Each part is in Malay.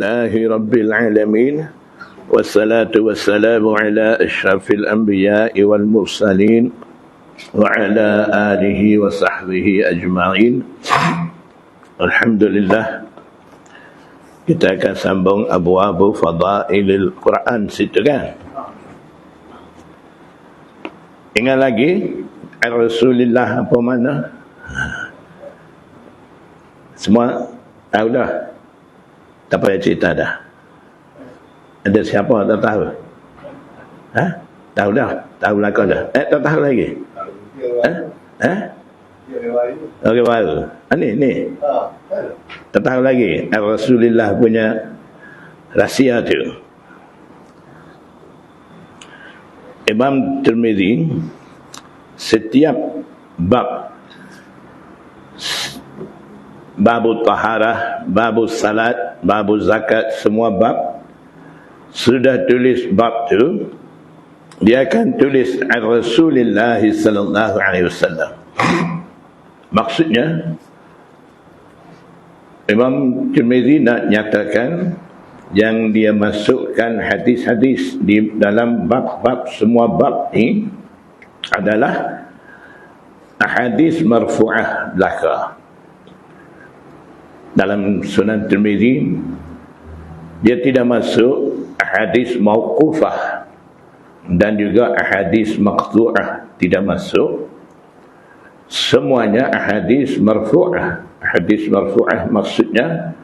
لله رب العالمين والصلاة والسلام على أشرف الأنبياء والمرسلين وعلى آله وصحبه أجمعين. Alhamdulillah, kita akan sambung Abwabu Fadailil Quran situ kan. Ingat lagi Rasulullah apa mana? Semua tahu dah. Tak payah cerita dah. Ada siapa tak tahu? Ha? Tahu dah. Tahu belakang dah. Tak tahu lagi? Okey, baru. Ni. Tak tahu lagi Rasulullah punya rahsia tu. Imam Tirmizi setiap bab, babu taharah, babu salat, babu zakat, semua bab sudah tulis bab tu, dia akan tulis Rasulullah sallallahu alaihi wasallam. Maksudnya Imam Tirmizi nak nyatakan yang dia masukkan hadis-hadis di dalam bab-bab, semua bab ni adalah hadis marfu'ah belaka. Dalam Sunan Tirmizi dia tidak masuk hadis mauqufah dan juga hadis maqtu'ah, tidak masuk. Semuanya hadis marfu'ah. Hadis marfu'ah maksudnya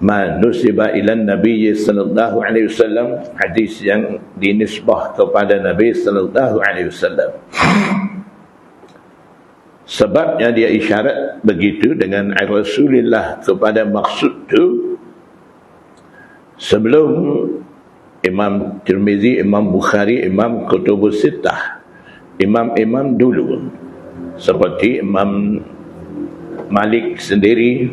ma nusiba ila Nabi sallallahu alaihi wasallam, hadis yang dinisbah kepada Nabi sallallahu alaihi wasallam. Sebabnya dia isyarat begitu dengan Rasulullah kepada maksud tu sebelum Imam Tirmizi, Imam Bukhari, Imam Kutubus Sittah, imam-imam dulu seperti Imam Malik sendiri,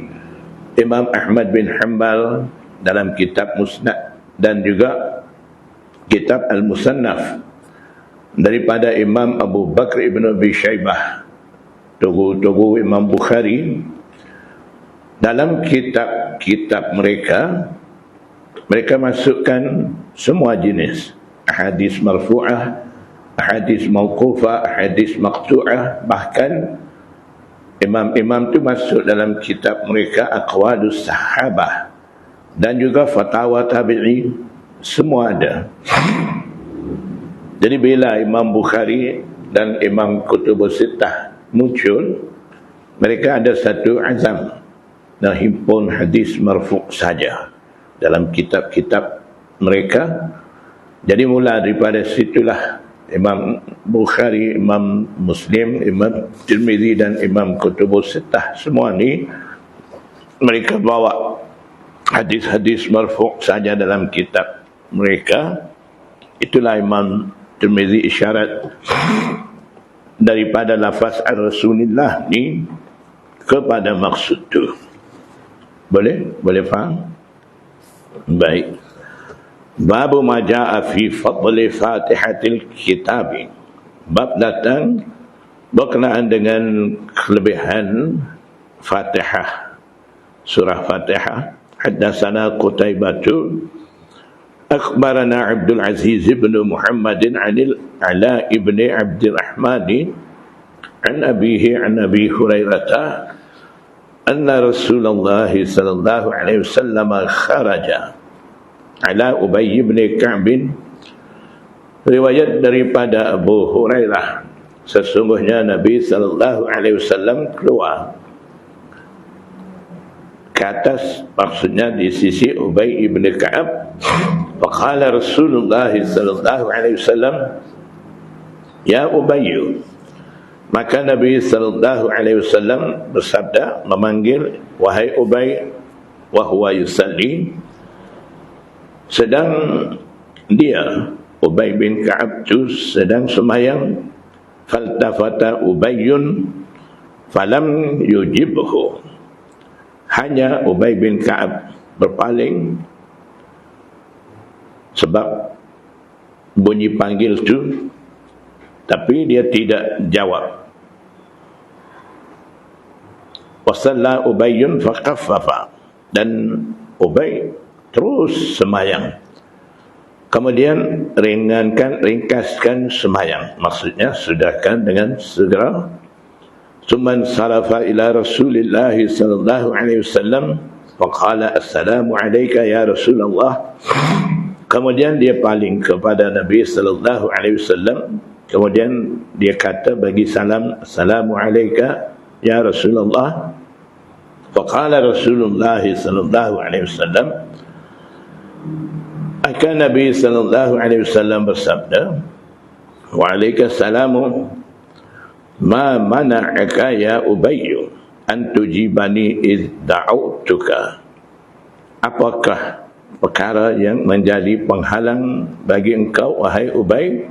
Imam Ahmad bin Hanbal dalam kitab Musnad dan juga kitab Al-Musannaf daripada Imam Abu Bakr ibn Abi Shaybah, tokoh-tokoh Imam Bukhari. Dalam kitab-kitab mereka masukkan semua jenis hadis marfu'ah, hadis mauqufah, hadis maqtu'ah, bahkan imam-imam tu masuk dalam kitab mereka aqwalus sahabah dan juga fatwa tabi'i, semua ada. Jadi bila Imam Bukhari dan Imam Kutubus Sittah muncul, mereka ada satu azam nak himpun hadis marfu' saja dalam kitab-kitab mereka. Jadi mula daripada situlah Imam Bukhari, Imam Muslim, Imam Tirmizi dan Imam Kutubus Sittah, semua ni mereka bawa hadis-hadis marfu' saja dalam kitab mereka. Itulah Imam Tirmizi isyarat daripada lafaz Rasulullah ni kepada maksud tu. Boleh faham? Baik. Babu ma jaa fi fadli Fatihatil Kitab. Bab datang berkenaan dengan kelebihan Fatihah, surah Fatihah. Haddatsana Qutaibatu akhbarana Abdul Aziz ibn Muhammadin anil Ala ibn Abdurrahman an abihi an Abi Hurairah anna Rasulullah sallallahu alaihi wasallam kharaja ala Ubay ibn Ka'b. Riwayat daripada Abu Hurairah, sesungguhnya Nabi sallallahu alaihi wasallam keluar ke atas, maksudnya di sisi Ubay ibn Ka'ab. Faqala Rasulullah sallallahu alaihi wasallam, ya Ubay, maka Nabi sallallahu alaihi wasallam bersabda, memanggil wahai Ubay, wa huwa yusalli, sedang dia Ubay bin Ka'ab tu sedang sembahyang. Faltafata Ubayyun falam yujibhu, hanya Ubay bin Ka'ab berpaling sebab bunyi panggil tu, tapi dia tidak jawab. Wasalla Ubayyun faqaffafa, dan Ubay terus semayang. Kemudian ringkaskan semayang, maksudnya sudahkan dengan segera. Thumma sarafa ila Rasulillah sallallahu alaihi wasallam faqala assalamu alayka ya Rasulullah. Kemudian dia paling kepada Nabi sallallahu alaihi wasallam, kemudian dia kata bagi salam, assalamu alayka ya Rasulullah. Faqala Rasulullah sallallahu alaihi wasallam, maka Nabi sallallahu alaihi wasallam bersabda, wa alaika salamu ma mana'aka ya Ubay an tujibani iz da'autuka. Apakah perkara yang menjadi penghalang bagi engkau wahai Ubay,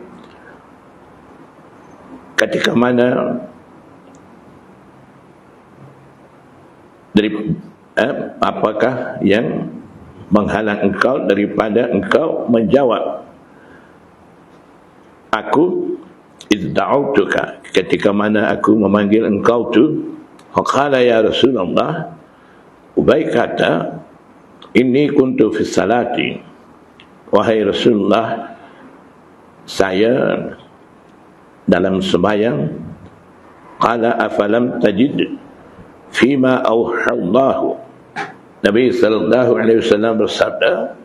ketika mana apakah yang menghalang engkau daripada engkau menjawab aku izda'autuka, ketika mana aku memanggil engkau tu. Faqala ya Rasulullah, Ubay kata, inni kuntu fi salati, wahai Rasulullah, saya dalam sembahyang. Qala afalam tajid fima auhallahu, Nabi sallallahu alaihi wasallam bersabda,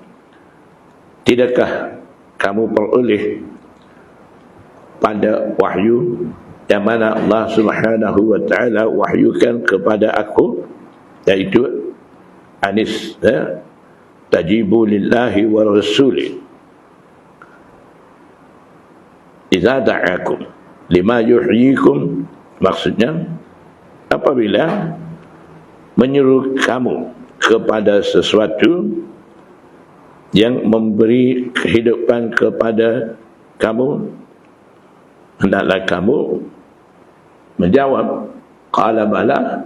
tidakkah kamu peroleh pada wahyu yang mana Allah Subhanahu wa taala wahyukan kepada aku, yaitu anis tajibu lillahi wa rasuli idza da'akum lima yuhyikum, maksudnya apabila menyuruh kamu kepada sesuatu yang memberi kehidupan kepada kamu, hendaklah kamu menjawab. Qala bala,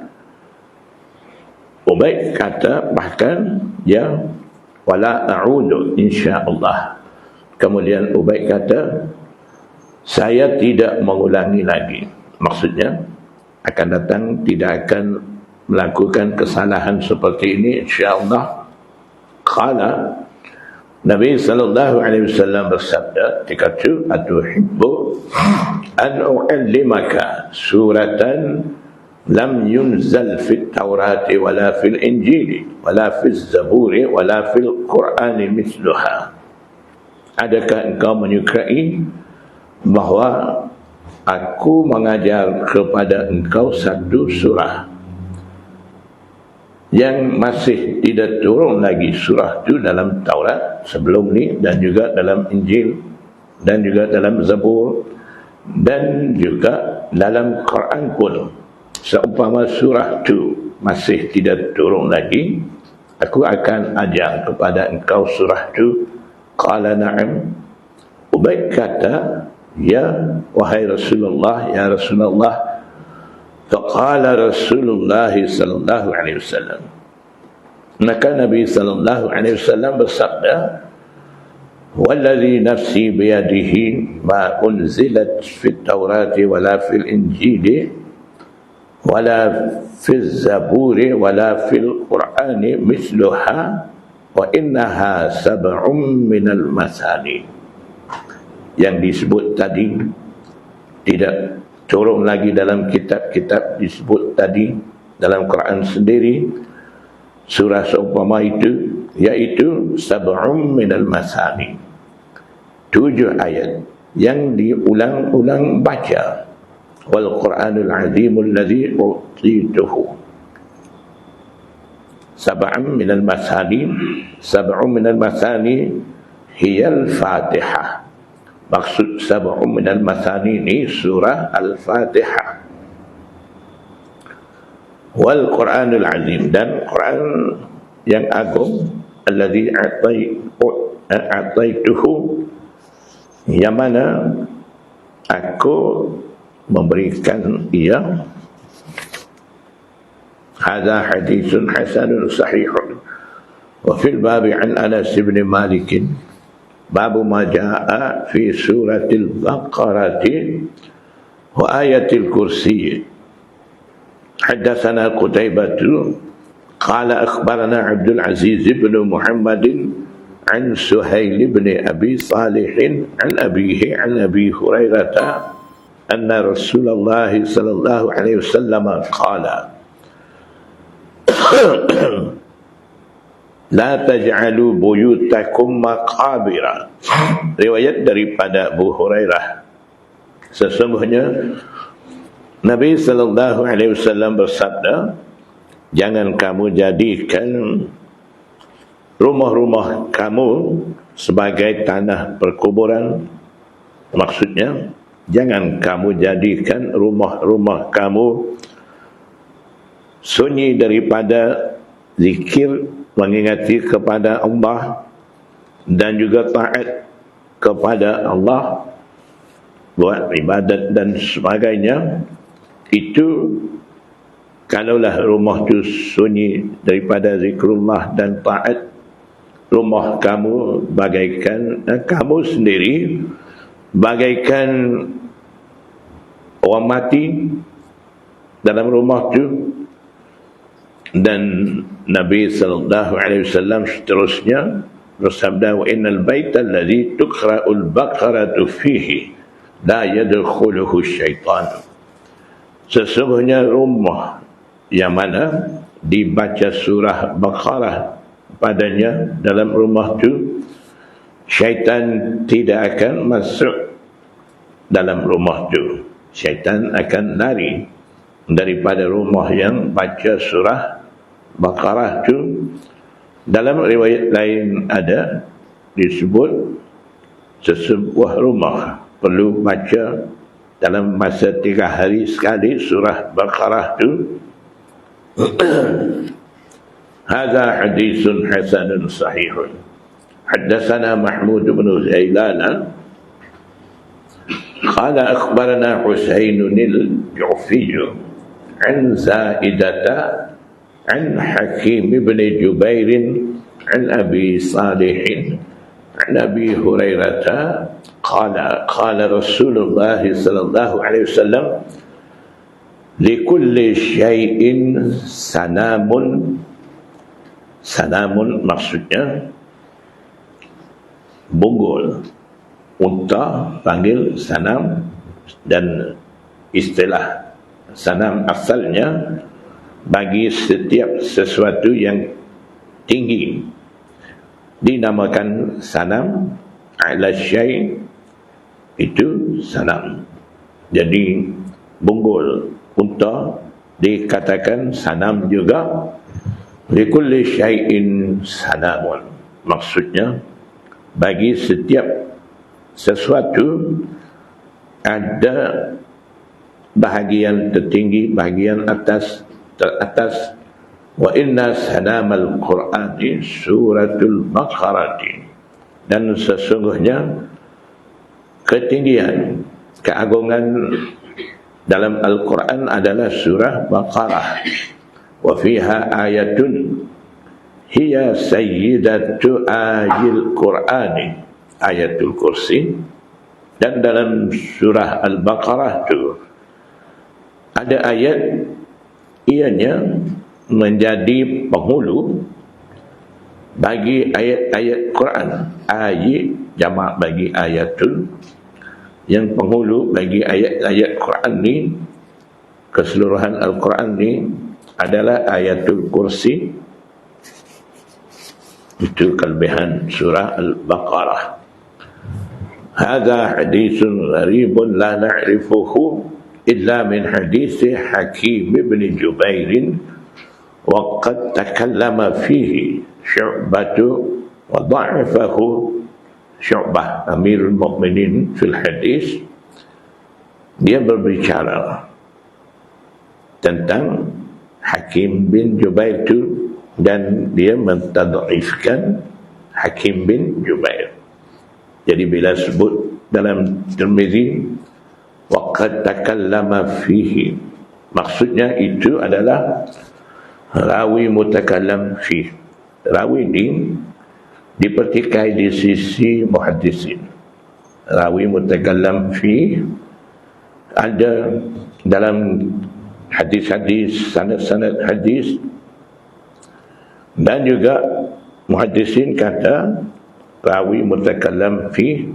Ubay kata bahkan ya, wala a'udu insyaallah. Kemudian Ubay kata, saya tidak mengulangi lagi, maksudnya akan datang tidak akan melakukan kesalahan seperti ini insyaallah. Qala, Nabi sallallahu alaihi wasallam bersabda ketika itu, atuhibbu an u'allimaka suratan lam yunzal fit Taurati wala fil Injili wala fil Zaburi wala fil Qur'ani mithluha. Adakah engkau menyukai bahawa aku mengajar kepada engkau satu surah yang masih tidak turun lagi surah itu dalam Taurat sebelum ni, dan juga dalam Injil, dan juga dalam Zabur, dan juga dalam Quran pun. Seumpama surah itu masih tidak turun lagi, aku akan ajar kepada engkau surah itu. Qala na'am. Ubay kata, ya wahai Rasulullah, ya Rasulullah. Faqala Rasulullah sallallahu alaihi wasallam, maka Nabi sallallahu alaihi wasallam bersabda, walladhi nafsi biyadihi ma unzilat fit Taurati wala fil Injili wala fil Zaburi wala fil Qur'ani mithluha wa innaha sab'un minal masani. Yang disebut tadi tidak turun lagi dalam kitab-kitab disebut tadi dalam Quran sendiri, surah seumpama itu, yaitu sab'um minal masani, 7 ayat yang diulang-ulang baca. Wal Quranul Azimul ladzi utituhu sab'um minal masani. Sab'um minal masani hiyal Fatihah. Maksud sab'un minal masani ini surah Al-Fatihah. Wal Quranul Azim, dan Quran yang agung, alladzi a'taituhu, yang mana aku memberikan ia. Hadza haditsun hasanun sahihun. Wa fil babi an Anas bin Malik, babu ma jaa fi suratil Baqarati wa ayatil Kursi. Haddatsana Qutaibah qala akhbarana Abdul Aziz ibn Muhammadin an Suhail ibn Abi Salih an abihi an Abi Hurairah anna Rasulullah sallallahu alaihi wasallam qala la taj'alu buyutakum maqabira. Riwayat daripada Abu Hurairah, sesungguhnya Nabi sallallahu alaihi wasallam bersabda, jangan kamu jadikan rumah-rumah kamu sebagai tanah perkuburan. Maksudnya, jangan kamu jadikan rumah-rumah kamu sunyi daripada zikir, mengingati kepada Allah dan juga taat kepada Allah, buat ibadat dan sebagainya. Itu kalaulah rumah itu sunyi daripada zikrullah dan taat, rumah kamu bagaikan kamu sendiri bagaikan orang mati dalam rumah itu. Dan Nabi sallallahu alaihi wasallam seterusnya bersabda, wa innal baita alladhi tuqra'ul baqaratu fihi la yadkhuluhu syaitan. Sesungguhnya rumah yang mana dibaca surah Baqarah padanya, dalam rumah itu syaitan tidak akan masuk dalam rumah itu. Syaitan akan lari daripada rumah yang baca surah Baqarah itu. Dalam riwayat lain ada disebut sesebuah rumah perlu baca dalam masa 3 hari sekali surah Baqarah itu. هذا حديث حسن صحيح. حدثنا محمود بن غيلان قال أخبرنا حسين الجعفي عن زائدة عن حكيم بن جبير عن أبي صالح عن أبي هريرة قال قال رسول الله صلى الله عليه وسلم لكل شيء سنام. Sanamun maksudnya bunggul, unta panggil sanam, dan istilah sanam asalnya bagi setiap sesuatu yang tinggi dinamakan sanam. Ala syai' itu sanam. Jadi bunggul, unta dikatakan sanam juga. Likulli syai'in sanamun, maksudnya bagi setiap sesuatu ada bahagian tertinggi, bahagian teratas. Wa inna sanamal Qur'ani suratul Baqarati, dan sesungguhnya ketinggian, keagungan dalam Al-Quran adalah surah Baqarah. Wa fiha ayatun hiya sayyidatu ayil Qur'ani, ayatul kursi. Dan dalam surah Al-Baqarah itu ada ayat, ianya menjadi penghulu bagi ayat-ayat Quran. Ayat jamak bagi ayatul, yang penghulu bagi ayat-ayat Quran ni, keseluruhan Al-Quran ni adalah ayatul kursi. Itu kelebihan surah Al-Baqarah. Hadha hadithun gharibun la na'rifuhu illa min hadithi Hakim ibn Jubair wa qad takallama fihi Syu'batu wa da'afahu Syu'bah Amirul Mu'minin fil hadis. Dia berbicara tentang Hakim bin Jubair itu, dan dia mentad'ifkan Hakim bin Jubair. Jadi bila sebut dalam Tirmizi waqad takallama fihi, maksudnya itu adalah rawi mutakallam fihi. Rawi ini dipertikai di sisi muhaddisin. Rawi mutakallam fihi ada dalam hadis-hadis, sanad-sanad hadis, Dan juga muhaddisin kata rawi mutakallam fi,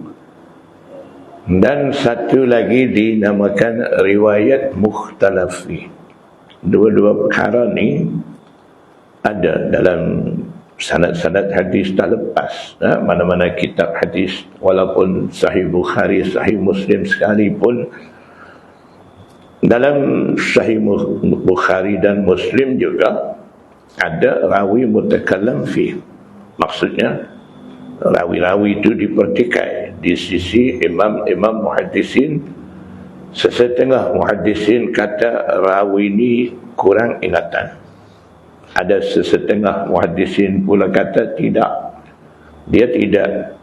dan satu lagi dinamakan riwayat mukhtalaf fi. Dua-dua perkara ni ada dalam sanad-sanad hadis tak lepas. Mana-mana kitab hadis, walaupun Sahih Bukhari, Sahih Muslim sekalipun, dalam Sahih Bukhari dan Muslim juga ada rawi mutakallam fi. Maksudnya rawi-rawi itu dipertikai di sisi imam-imam muhaddisin. Sesetengah muhaddisin kata rawi ini kurang ingatan. Ada sesetengah muhaddisin pula kata tidak, dia tidak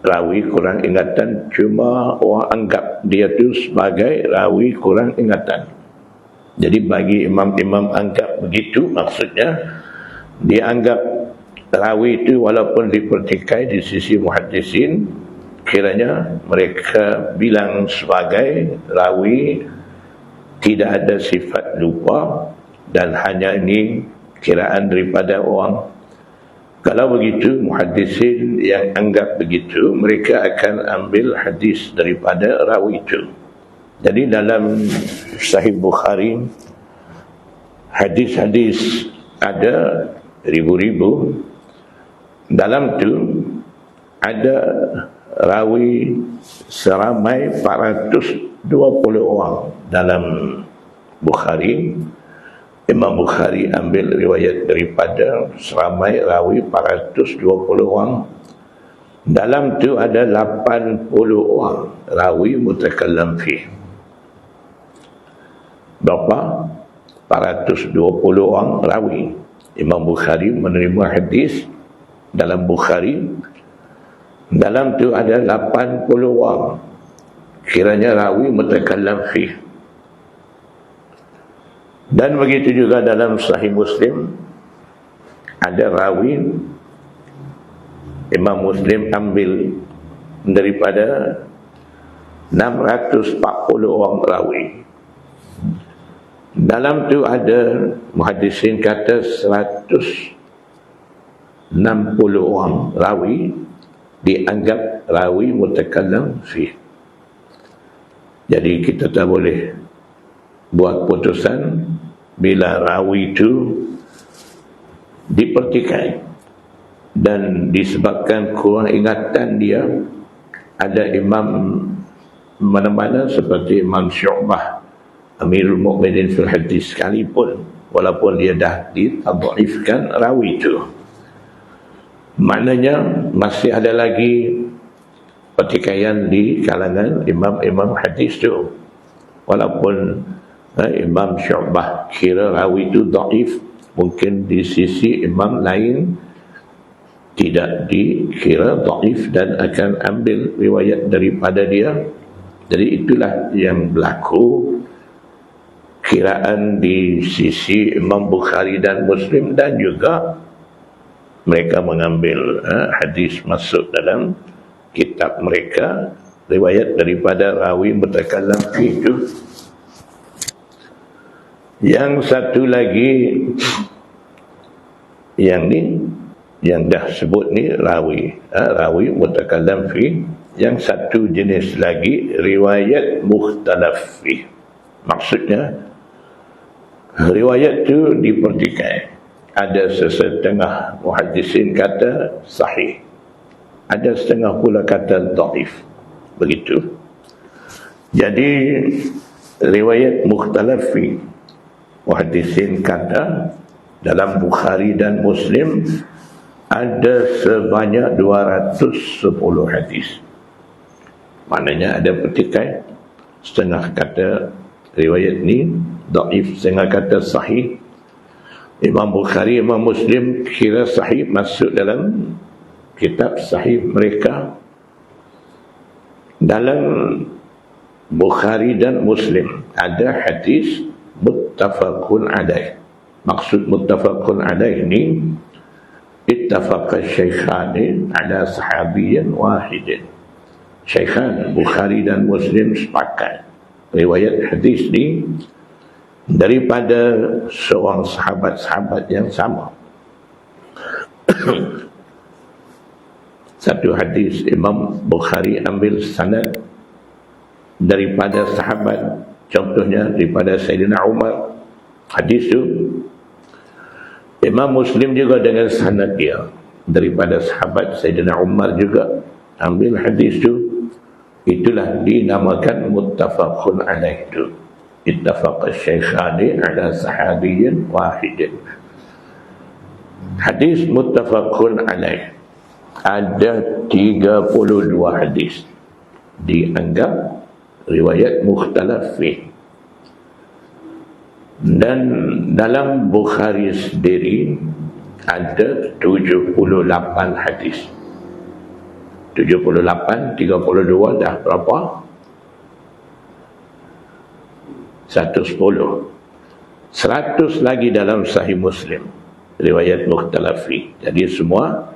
rawi kurang ingatan, cuma orang anggap dia tu sebagai rawi kurang ingatan. Jadi bagi imam-imam anggap begitu, maksudnya dia anggap rawi itu walaupun dipertikai di sisi muhaddisin, kiranya mereka bilang sebagai rawi tidak ada sifat lupa, dan hanya ini kiraan daripada orang. Kalau begitu, muhaddisin yang anggap begitu, mereka akan ambil hadis daripada rawi itu. Jadi dalam Sahih Bukhari, hadis-hadis ada ribu-ribu. Dalam tu ada rawi seramai 420 orang dalam Bukhari. Imam Bukhari ambil riwayat daripada seramai rawi 420 orang. Dalam tu ada 80 orang rawi mutakallam fi. Berapa? 420 orang rawi. Imam Bukhari menerima hadis dalam Bukhari. Dalam tu ada 80 orang kiranya rawi mutakallam fi. Dan begitu juga dalam Sahih Muslim ada rawi, Imam Muslim ambil daripada 640 orang rawi. Dalam tu ada muhaddisin kata 160 orang rawi dianggap rawi mutakallam fi. Jadi kita tak boleh buat putusan bila rawi itu dipertikai dan disebabkan kurang ingatan dia. Ada imam mana-mana seperti Imam Syu'bah, Amirul Mukminin fil hadis sekalipun, walaupun dia dah ditadhaifkan rawi itu, maknanya masih ada lagi pertikaian di kalangan imam-imam hadis itu. Walaupun Imam Syu'bah kira rawi itu dhaif, mungkin di sisi imam lain tidak dikira dhaif dan akan ambil riwayat daripada dia. Jadi itulah yang berlaku, kiraan di sisi Imam Bukhari dan Muslim, dan juga mereka mengambil hadis masuk dalam kitab mereka, riwayat daripada rawi mutakallam fi itu. Yang satu lagi yang dah sebut ni rawi mutakallam fi. Yang satu jenis lagi riwayat mukhtalaf fi. Maksudnya riwayat tu dipertikai. Ada sesetengah muhaddisin kata sahih, ada setengah pula kata dhaif. Begitu. Jadi riwayat mukhtalaf fi, muhaddisin kata dalam Bukhari dan Muslim ada sebanyak 210 hadis. Maknanya ada pertikai. Setengah kata riwayat ni dhaif, setengah kata sahih. Imam Bukhari, Imam Muslim kira sahih, masuk dalam kitab sahih mereka. Dalam Bukhari dan Muslim ada hadis muttafaqun alaih. Maksud muttafaqun alaih ni, ittafaqa syaikhani ala sahabiyyin wahidin. Syaikhan Bukhari dan Muslim sepakat riwayat hadis ni daripada seorang sahabat-sahabat yang sama. Satu hadis Imam Bukhari ambil sanad daripada sahabat, contohnya daripada Sayyidina Umar. Hadis itu Imam Muslim juga dengan sanad dia daripada sahabat Sayyidina Umar juga ambil hadis itu. Itulah dinamakan muttafaqun alaih itu. Ittafaqa syaikhani ala sahabiyyin wahidin. Hadis muttafaqun alaih ada 32 hadis dianggap riwayat mukhtalaf fi. Dan dalam Bukhari sendiri ada 78 hadis. 78, 32 dah berapa? 110. 100 lagi dalam Sahih Muslim riwayat mukhtalaf fi. Jadi semua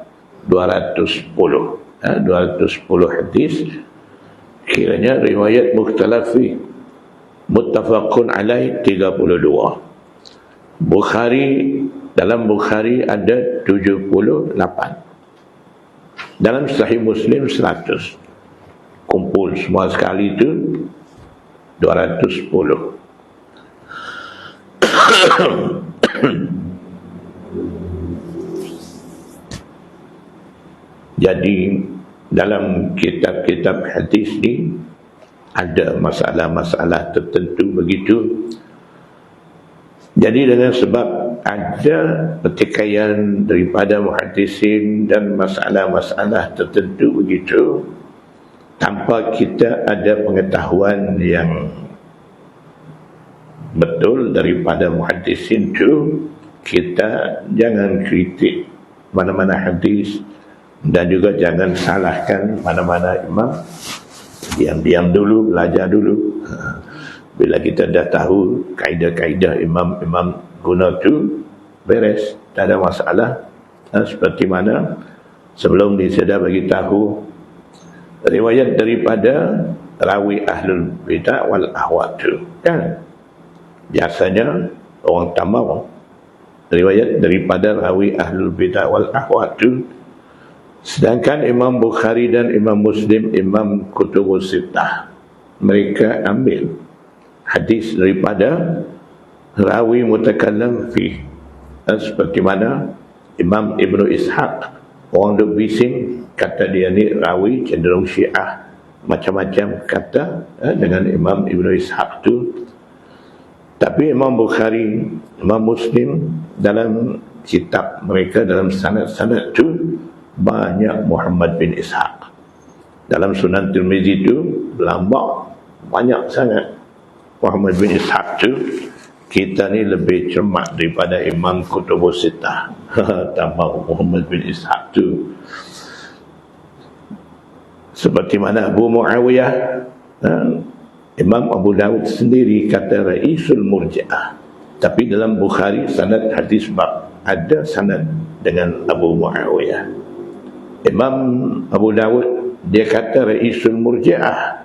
210. 210 hadis kiranya riwayat mukhtalaf fi. Muttafaqun alaih 32. Bukhari, dalam Bukhari ada 78. Dalam Sahih Muslim 100. Kumpul semua sekali itu 210. Jadi dalam kitab-kitab hadis ni ada masalah-masalah tertentu begitu. Jadi dengan sebab ada pertikaian daripada muhaddisin dan masalah-masalah tertentu begitu, tanpa kita ada pengetahuan yang betul daripada muhaddisin itu, kita jangan kritik mana-mana hadis dan juga jangan salahkan mana-mana imam. Diam-diam dulu, belajar dulu. Bila kita dah tahu kaedah-kaedah imam-imam guna tu, beres, tak ada masalah. Seperti mana sebelum ni saya dah bagi tahu riwayat daripada rawi ahlul bidah wal ahwa tu, kan? Biasanya orang tamam riwayat daripada rawi ahlul bidah wal ahwa tu. Sedangkan Imam Bukhari dan Imam Muslim, Imam Kutubus Sittah, mereka ambil hadis daripada rawi mutakallam fi. Seperti mana Imam Ibnu Ishaq, orang duk bising, kata dia ni rawi cenderung Syiah, macam-macam kata dengan Imam Ibnu Ishaq tu. Tapi Imam Bukhari, Imam Muslim dalam kitab mereka, dalam sanad-sanad tu banyak Muhammad bin Ishaq. Dalam Sunan Tirmizi tu lambak banyak sangat Muhammad bin Ishaq tu. Kita ni lebih cermat daripada Imam Kutubus Sittah. Tambah Muhammad bin Ishaq tu. Seperti mana Abu Muawiyah, Imam Abu Dawud sendiri kata Raisul Murji'ah. Tapi dalam Bukhari sanad hadis bab ada sanad dengan Abu Muawiyah. Imam Abu Dawud dia kata Raisul Murji'ah,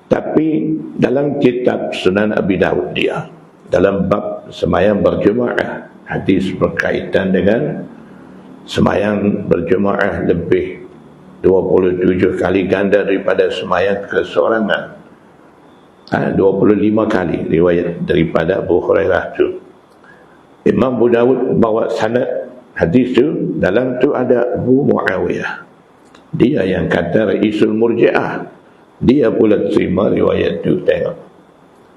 tapi dalam kitab Sunan Abi Dawud dia, dalam bab semayang berjemaah, hadis berkaitan dengan semayang berjemaah lebih 27 kali ganda daripada semayang keseorangan. 25 kali riwayat daripada Abu Hurairah tu. Imam Abu Dawud bawa sanad hadis tu, dalam tu ada Abu Muawiyah. Dia yang kata Raisul Murji'ah. Dia pula terima riwayat tu. Tengok,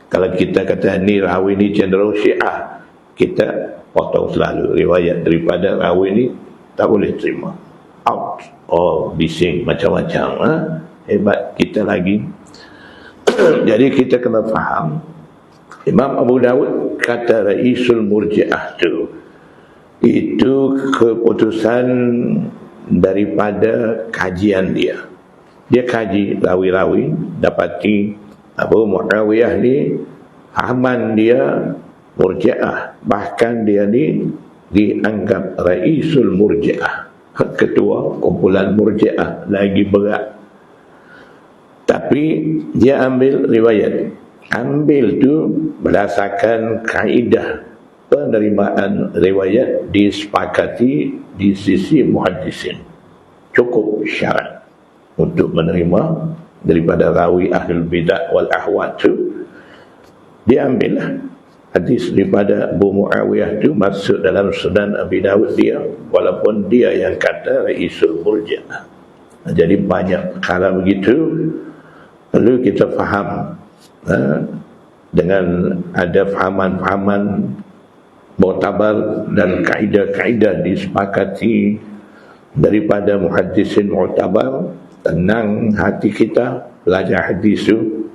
kalau kita kata ni rawi ni cenderung Syiah, kita potong selalu riwayat daripada rawi ni, tak boleh terima. Out. Oh, bising macam-macam. Hebat kita lagi. Jadi kita kena faham, Imam Abu Dawud kata Raisul Murji'ah tu, itu keputusan daripada kajian dia. Dia kaji rawi-rawi, dapati Abu Muawiyah ni fahaman dia Murji'ah, bahkan dia ni dianggap Raisul Murji'ah, ketua kumpulan Murji'ah, lagi berat. Tapi dia ambil riwayat, ambil tu berdasarkan kaedah penerimaan riwayat disepakati di sisi muhaddisin. Cukup syarat untuk menerima daripada rawi ahlul bidah wal ahwat tu, diambillah hadis daripada Abu Muawiyah tu masuk dalam Sunan Abi Dawud dia, walaupun dia yang kata Ra'isul Murji'ah. Jadi banyak perkara begitu perlu kita faham, dengan ada fahaman-fahaman mu'tabar dan kaedah-kaedah disepakati daripada muhaddisin mu'tabar, tenang hati kita belajar hadis tu.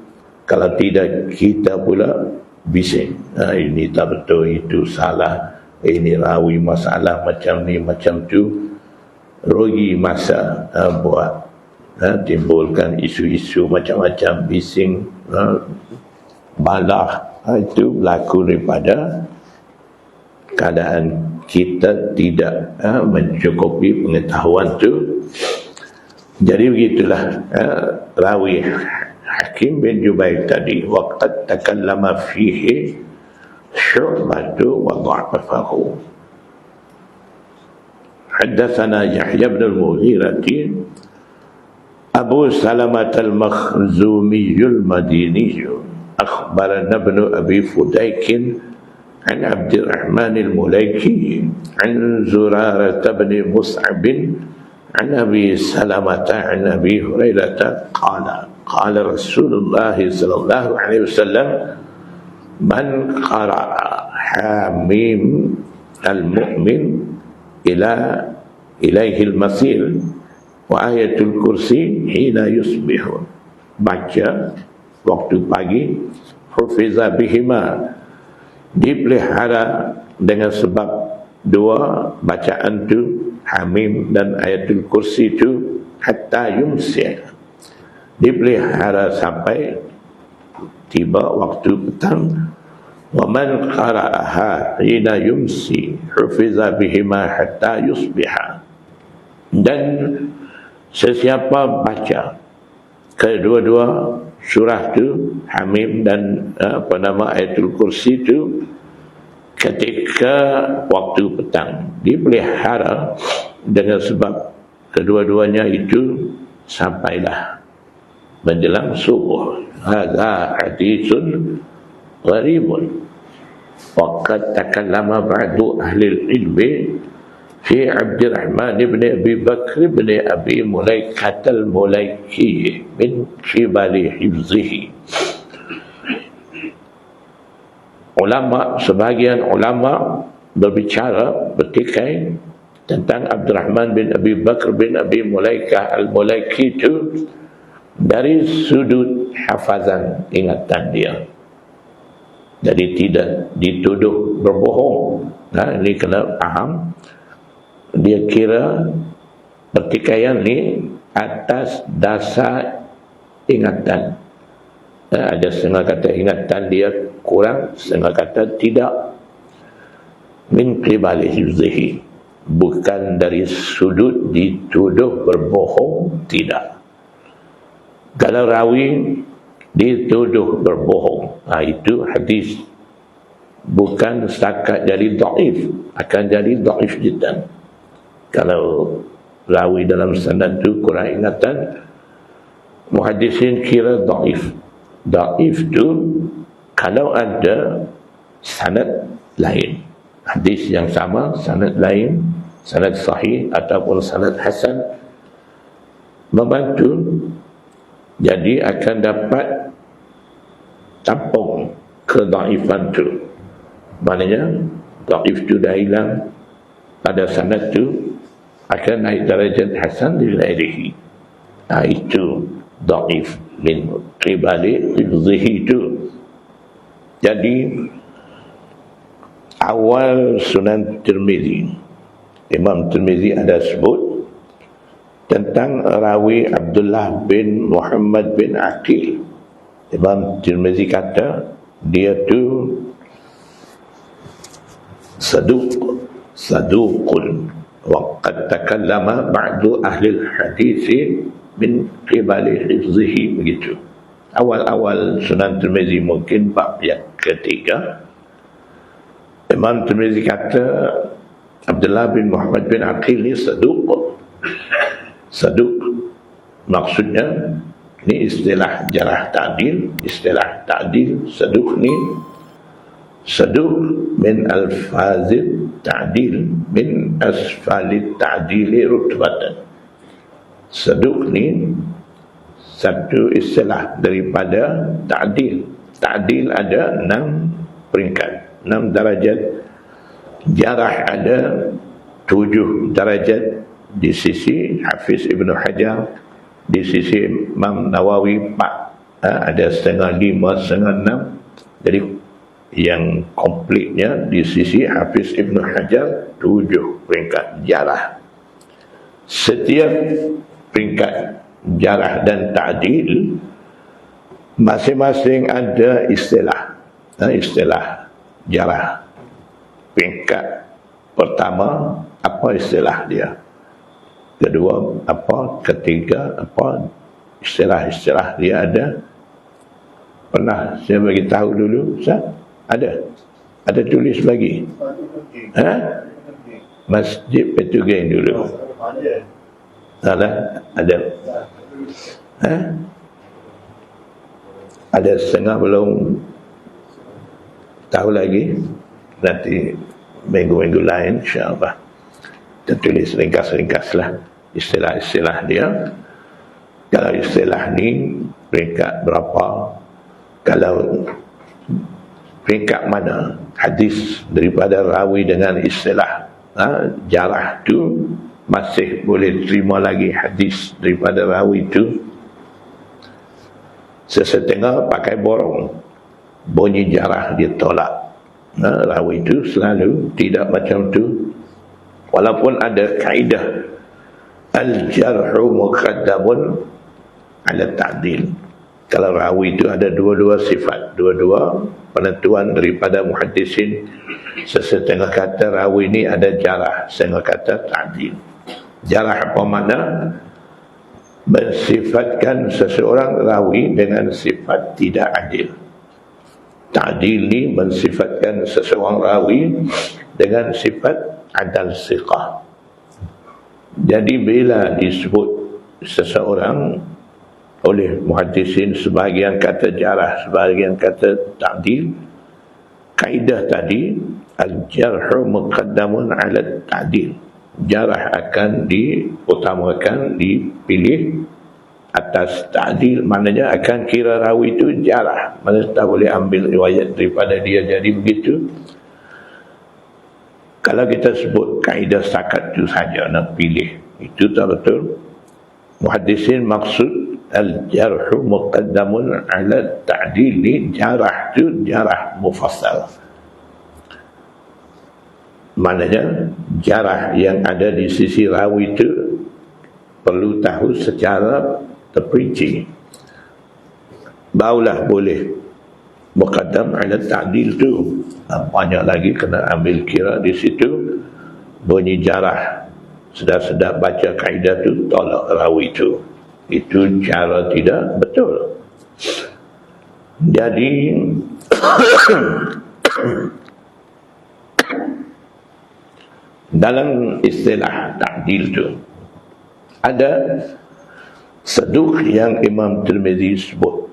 Kalau tidak, kita pula bising, ini tak betul, itu salah, ini rawi masalah macam ni macam tu, rugi masa buat timbulkan isu-isu macam-macam, bising, balah. Itu berlaku daripada keadaan kita tidak mencukupi pengetahuan tu. Jadi begitulah rawi Hakim bin Jubair tadi, waqad takallama fihi Syu'batu wa dha'afahu. Haddatsana Yahya bin al-Mughirah Abu Salamah al-Makhzumi al-Madini akhbarana ibn Abi Fudayk an Abdurrahman al-Mulaiki an Zurarah bin Mus'ab an Abi Salamah an Abi Hurairah qala قال رسول الله صلى الله عليه وسلم من قرأ حاميم المؤمن إليه المصير وآية الكرسي حين يصبح, baca waktu pagi, hufiza bihima, dipelihara dengan sebab dua bacaan tu, Hamim dan Ayatul Kursi tu, hatta yumsi, dipelihara sampai tiba waktu petang. Wa man qara'aha hina yumsi hufiza bihima hatta yusbiha, dan sesiapa baca kedua-dua surah tu, Hamim dan Ayatul Kursi tu, ketika waktu petang, dipelihara dengan sebab kedua-duanya itu sampailah menjelang subuh. Hadza haditsun gharibun wa qad takallama ba'du ahli al-ilmi fi Abdurrahman ibn Abi Bakr ibn Abi Mulaikah al-Mulaiki min qibali hifzihi. Sebagian ulama berbicara, bertikai tentang Abdurrahman bin Abi Bakr bin Abi Mulaikah al-Mulaiki itu dari sudut hafazan ingatan dia. Jadi tidak dituduh berbohong. Ini kena faham. Dia kira pertikaian ni atas dasar ingatan. Ada setengah kata ingatan dia kurang, setengah kata tidak. Min qibali hifzihi, bukan dari sudut dituduh berbohong, tidak. Kalau rawi dituduh berbohong, itu hadis bukan setakat jadi dhaif, akan jadi dhaif jiddan. Kalau rawi dalam sanad tu kurang ingatan, muhaddisin kira dhaif. Dhaif tu kalau ada sanad lain, hadis yang sama, sanad lain, sanad sahih ataupun sanad hasan membantu, jadi akan dapat tampung kedhaifan tu. Maknanya dhaif tu dah hilang, pada sanad tu akan naik darajat hasan di ghairihi. Itu dhaif min qibali hifzihi tu. Jadi awal Sunan Tirmizi, Imam Tirmizi ada sebut tentang rawi Abdullah bin Muhammad bin Aqil. Imam Tirmizi kata dia tu saduqun wa qad takallama ba'du ahli al-hadits min qibali hifzihi, begitu. Awal-awal Sunan Tirmizi, mungkin bab yang ketiga, Imam Tirmizi kata Abdullah bin Muhammad bin Aqil ni saduq. Saduq maksudnya ni istilah jarah ta'dil, istilah ta'dil. Saduq ni saduq min alfazit ta'dil min asfalit ta'dili rutbatan. Saduq ni satu istilah daripada ta'dil. Ta'dil ada 6 peringkat, 6 darajat. Jarah ada 7 darajat di sisi Hafiz Ibn Hajar, di sisi Imam Nawawi 4, ada setengah 5, setengah 6. Jadi yang komplitnya di sisi Hafiz Ibn Hajar 7 peringkat jarah. Setiap peringkat jarah dan ta'dil masing-masing ada istilah. Istilah jarah. Peringkat pertama apa istilah dia, kedua apa, ketiga apa, istilah-istilah dia ada. Pernah saya bagi tahu dulu, Ustaz? Ada tulis bagi. Masjid Petugain dulu. Ada. Ada setengah belum tahu lagi. Nanti minggu-minggu lain insyaAllah kita tulis ringkas-ringkas lah istilah-istilah dia. Kalau istilah ni peringkat berapa, kalau peringkat mana hadis daripada rawi dengan istilah jarah tu masih boleh terima lagi hadis daripada rawi tu. Sesetengah pakai borong, bunyi jarah dia tolak. Rawi itu selalu tidak macam tu. Walaupun ada kaedah al-jarhu muqaddamun ala ta'dil. Kalau rawi itu ada dua-dua sifat, dua-dua penentuan daripada muhaddisin. Sesetengah kata rawi ini ada jarah, setengah kata ta'dil. Jarah apa makna? Mensifatkan seseorang rawi dengan sifat tidak adil. Ta'dil ni mensifatkan seseorang rawi dengan sifat adal siqah. Jadi bila disebut seseorang oleh muhaddisin, sebahagian kata jarah, sebahagian kata ta'dil, kaedah tadi al-jarhu muqaddamun ala ta'dil. Jarah akan diutamakan, dipilih atas ta'dil. Maknanya akan kira rawi itu jarah, mana tak boleh ambil riwayat daripada dia. Jadi begitu. Kalau kita sebut kaedah setakat itu saja nak pilih, itu tak betul. Muhaddisin maksud al-jarhu muqaddamun ala ta'dil ni jarah tu jarah mufassal. Maknanya jarah yang ada di sisi rawi itu perlu tahu secara terperinci, barulah boleh muqaddam ala ta'dil tu. Banyak lagi kena ambil kira di situ. Bunyi jarah, sedap-sedap baca kaedah tu, tolak rawi tu, itu cara tidak betul. Jadi dalam istilah ta'dil tu ada saduq yang Imam Tirmizi sebut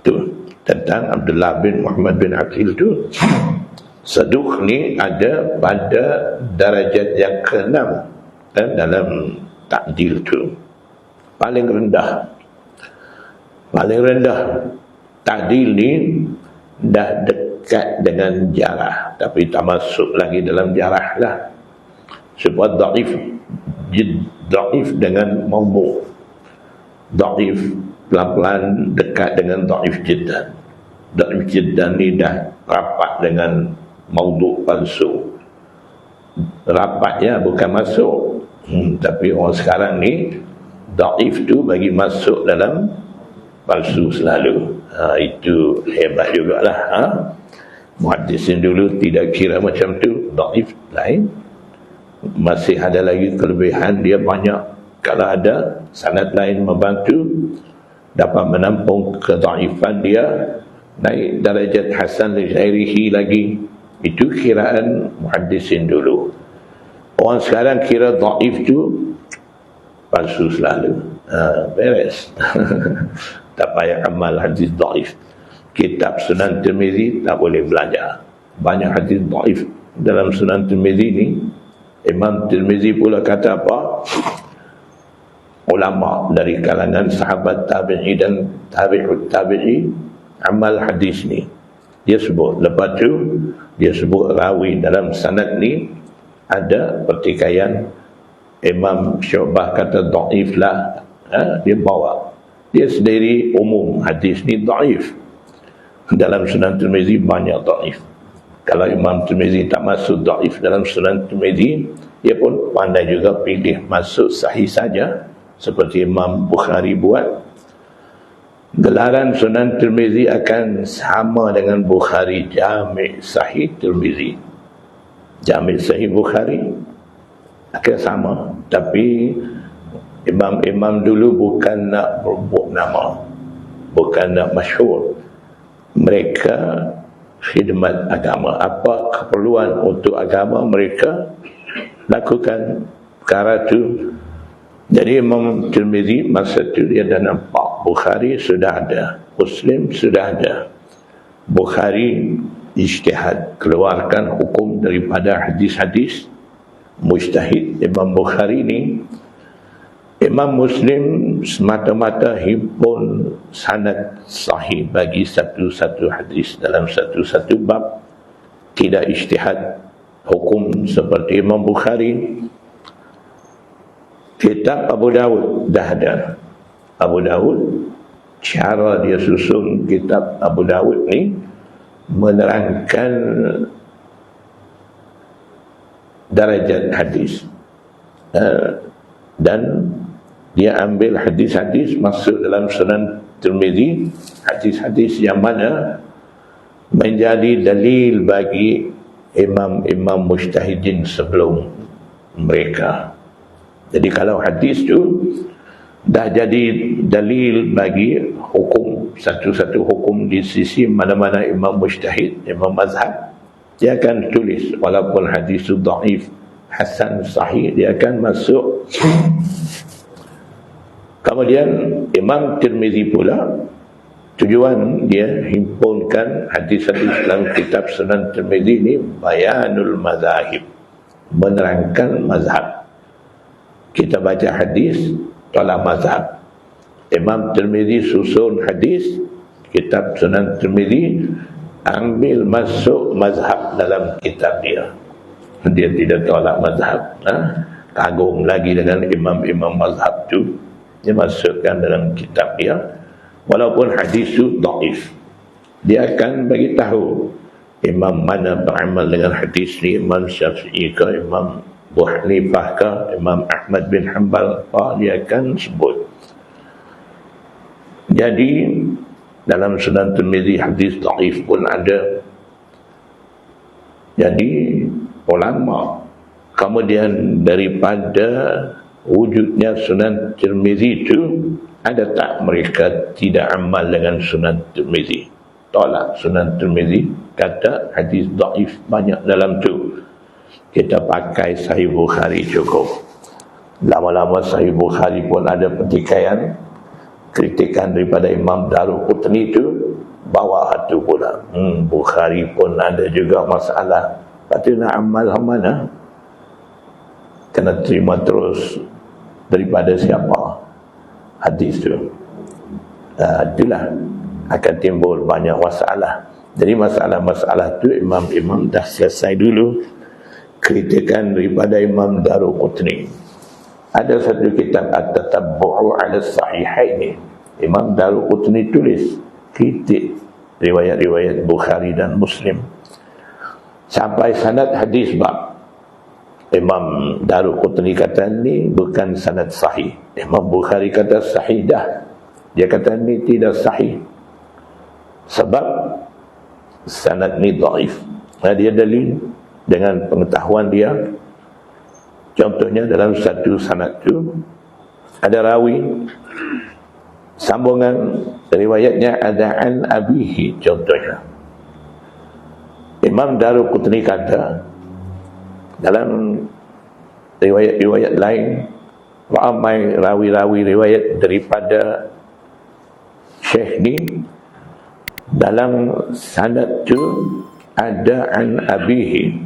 tu tentang Abdullah bin Muhammad bin Aqil tu. Saduq ni ada pada darajat yang ke-6 dalam ta'dil tu. Paling rendah ta'dil ni dah dekat dengan jarah, tapi tak masuk lagi dalam jarah lah. Sebab da'if dengan mawdu'. Da'if pelan-pelan dekat dengan da'if jiddan. Da'if jiddan ni dah rapat dengan mawdu' palsu. Rapatnya bukan masuk. Tapi orang sekarang ni da'if tu bagi masuk dalam palsu selalu. Itu hebat jugalah. Muhaddisin dulu tidak kira macam tu. Da'if lain. Masih ada lagi kelebihan dia banyak. Kalau ada sanad lain membantu, dapat menampung kedaifan dia, naik darajat hasan li ghairihi lagi. Itu kiraan muhaddisin dulu. Orang sekarang kira dhaif tu palsu selalu. Beres. Tak payah amal hadis dhaif. Kitab Sunan Tirmizi tak boleh belajar. Banyak hadis dhaif dalam Sunan Tirmizi ni. Imam Tirmizi pula kata apa? Ulama dari kalangan sahabat tabi'i dan tabi'ut tabi'i amal hadis ni. Dia sebut. Lepas tu dia sebut rawi dalam sanad ni ada pertikaian. Imam Syu'bah kata dhaif lah. Dia bawa. Dia sendiri umum hadis ni dhaif. Dalam Sunan Tirmizi banyak dhaif. Kalau Imam Tirmizi tak masuk dhaif dalam Sunan Tirmizi, dia pun pandai juga pilih masuk sahih saja, seperti Imam Bukhari buat. Gelaran Sunan Tirmizi akan sama dengan Bukhari, Jami' Sahih Tirmizi. Jami' Sahih Bukhari akan sama, tapi imam-imam dulu bukan nak berebut nama, bukan nak masyhur. Mereka khidmat agama. Apa keperluan untuk agama, mereka lakukan perkara itu. Jadi Imam Tirmizi masa itu dia dah nampak Bukhari sudah ada, Muslim sudah ada. Bukhari ijtihad, keluarkan hukum daripada hadis-hadis. Mujtahid Imam Bukhari ni. Imam Muslim semata-mata himpun sanad sahih bagi satu-satu hadis dalam satu-satu bab. Tidak ijtihad hukum seperti Imam Bukhari. Kitab Abu Dawud dah ada. Abu Dawud, cara dia susun kitab Abu Dawud ni menerangkan darajat hadis. Dan dia ambil hadis-hadis masuk dalam Sunan Tirmizi, hadis-hadis yang mana menjadi dalil bagi imam-imam mujtahidin sebelum mereka. Jadi kalau hadis tu dah jadi dalil bagi hukum, satu-satu hukum di sisi mana-mana imam mujtahid, imam mazhab, dia akan tulis walaupun hadis tu dhaif, hasan, sahih, dia akan masuk. Kemudian Imam Tirmizi pula tujuan dia himpunkan hadis-hadis dalam kitab Sunan Tirmizi ini bayanul mazahib, menerangkan mazhab. Kita baca hadis tolak mazhab. Imam Tirmizi susun hadis kitab Sunan Tirmizi, ambil masuk mazhab dalam kitab dia. Dia tidak tolak mazhab. Kagum lagi dengan imam-imam mazhab tu, dia masukkan dalam kitab dia. Walaupun hadis itu dhaif, dia akan bagi tahu imam mana beramal dengan hadis ni, Imam Syafi'i ke, Imam Abu Hanifah ke, Imam Ahmad bin Hanbal, dia akan sebut. Jadi dalam Sunan Tirmizi hadis dhaif pun ada. Jadi ulama kemudian daripada wujudnya Sunan Tirmizi itu, ada tak mereka tidak amal dengan Sunan Tirmizi? Tolak Sunan Tirmizi, kata hadis dhaif banyak dalam tu. Kita pakai Sahih Bukhari cukup. Lama-lama Sahih Bukhari pun ada pertikaian, kritikan daripada Imam Daruqutni itu, bawa hatu pula. Bukhari pun ada juga masalah. Lepas nak amal mana? Kena terima terus daripada siapa hadis tu. Itulah akan timbul banyak masalah. Jadi masalah-masalah tu imam-imam dah selesai dulu. Kritikan daripada Imam Daruqutni. Ada satu kitab At-Tatabbu'u 'ala Sahihaini. Imam Daruqutni tulis kritik riwayat-riwayat Bukhari dan Muslim sampai sanad hadis bab. Imam Daruqutni kata ni bukan sanad sahih. Imam Bukhari kata sahih dah. Dia kata ni tidak sahih sebab sanad ni dhaif. Dia dalil dengan pengetahuan dia. Contohnya dalam satu sanad tu ada rawi, sambungan riwayatnya ada an abihi, contohnya Imam Daruqutni kata dalam riwayat-riwayat lain, ramai rawi-rawi riwayat daripada Syekh ni, dalam sanad tu ada an abihi,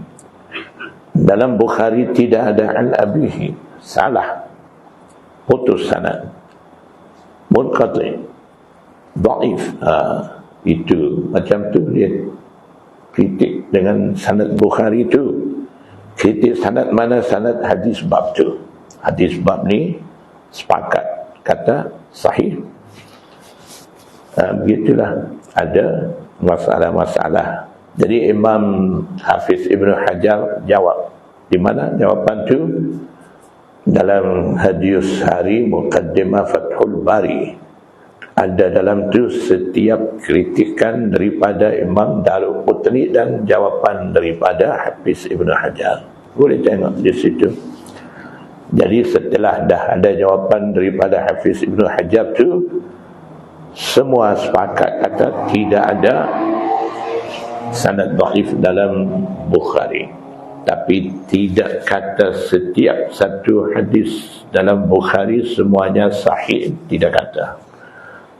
dalam Bukhari tidak ada an abihi, salah, putus sanad, munqati, dhaif. Itu macam tu dia kritik dengan sanad Bukhari tu. Kritik sanad mana? Sanad hadis bab tu. Hadis bab ni sepakat kata sahih. Begitulah, ada masalah-masalah. Jadi Imam Hafiz Ibn Hajar jawab. Di mana jawapan tu? Dalam Hadiyus Hari Muqaddimah Fathul Bari. Ada dalam tu setiap kritikan daripada Imam Daruqutni dan jawapan daripada Hafiz Ibn Hajar. Boleh tengok di situ. Jadi setelah dah ada jawapan daripada Hafiz Ibn Hajar tu, semua sepakat kata tidak ada sanad dhaif dalam Bukhari. Tapi tidak kata setiap satu hadis dalam Bukhari semuanya sahih, tidak kata.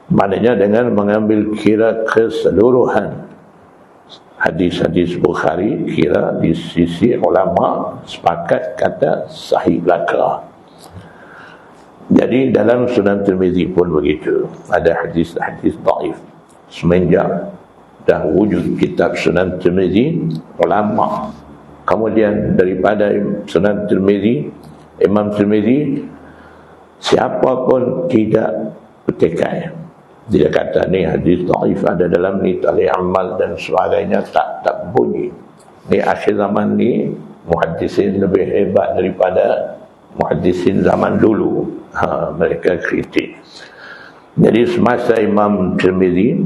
Maknanya dengan mengambil kira keseluruhan hadis-hadis Bukhari, kira di sisi ulama sepakat kata sahih belaka. Jadi dalam Sunan Tirmizi pun begitu, ada hadis-hadis dhaif. Semenjak dah wujud kitab Sunan Tirmizi, ulama kemudian daripada Sunan Tirmizi, Imam Tirmizi, siapa pun tidak bertikai. Dia kata ni hadis dhaif ada dalam ni, tali amal dan sebagainya, tak bunyi. Ni akhir zaman ni muhaddisin lebih hebat daripada muhaddisin zaman dulu. Mereka kritik. Jadi semasa Imam Tirmizi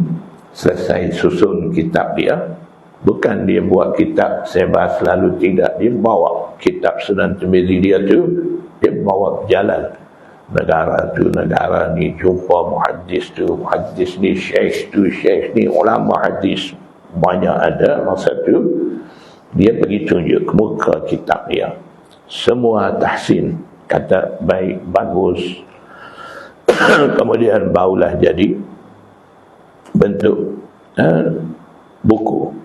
selesai susun kitab dia, bukan dia buat kitab sebab selalu, tidak. Dia bawa kitab Sunan Tirmizi dia tu, dia bawa berjalan negara tu negara ni, jumpa muhaddis tu muhaddis ni, syekh tu syekh ni, ulama hadis banyak ada. Masa tu dia pergi tunjuk ke muka kitab dia, semua tahsin, kata baik, bagus. Kemudian barulah jadi bentuk buku.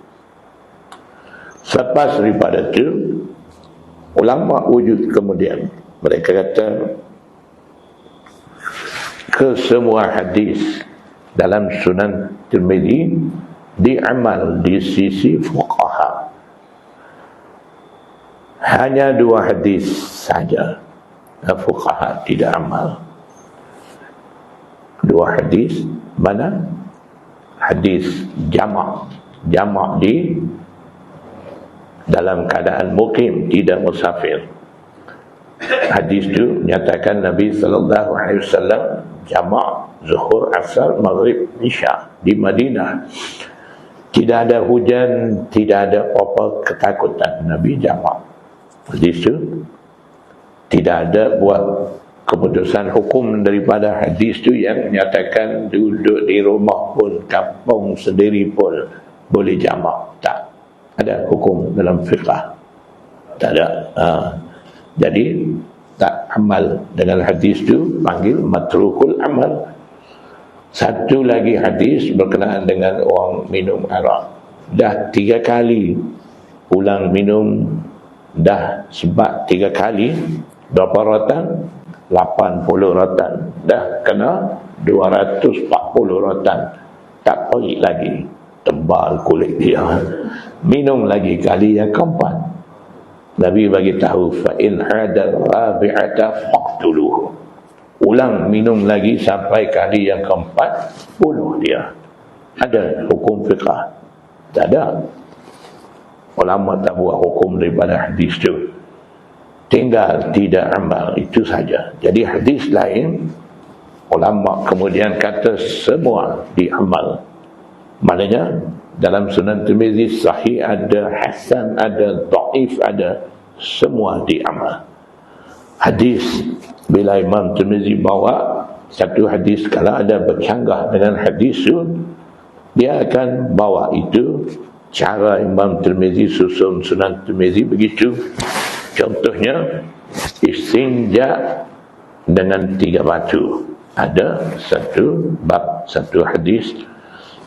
Selepas daripada itu, ulama wujud kemudian, mereka kata kesemua hadis dalam Sunan Tirmizi diamal di sisi fuqaha. Hanya 2 hadis saja fuqaha tidak amal. 2 hadis mana? Hadis jamak di dalam keadaan mukim, tidak musafir. Hadis itu menyatakan Nabi SAW jamak zuhur, asar, maghrib, isya di Madinah. Tidak ada hujan, tidak ada apa ketakutan, Nabi jamak. Hadis itu tidak ada buat keputusan hukum daripada hadis itu yang menyatakan duduk di rumah pun, kampung sendiri pun boleh jamak. Tak ada hukum dalam fiqah, tak ada. Jadi tak amal dengan hadis itu, panggil matrukul amal. Satu lagi hadis berkenaan dengan orang minum arak. Dah 3 kali ulang minum, dah sebab 3 kali, berapa rotan? 80 rotan. Dah kena 240 rotan. Tak pergi lagi, tebal kulit dia. Minum lagi kali yang keempat. Nabi bagi tahu, fa in hada rabi'ata faqtuluhu. Ulang minum lagi sampai kali yang keempat, bunuh dia. Ada hukum fiqah? Tak ada. Ulama tak buat hukum daripada hadis itu. Tinggal tidak amal, itu saja. Jadi hadis lain, ulama kemudian kata semua diamal. Maknanya dalam Sunan Tirmizi sahih ada, hasan ada, dhaif ada, semua diamal. Hadis, bila Imam Tirmizi bawa satu hadis, kalau ada bercanggah dengan hadis itu, dia akan bawa itu cara Imam Tirmizi susun Sunan Tirmizi begitu. Contohnya istinja dengan 3 batu. Ada satu bab, satu hadis.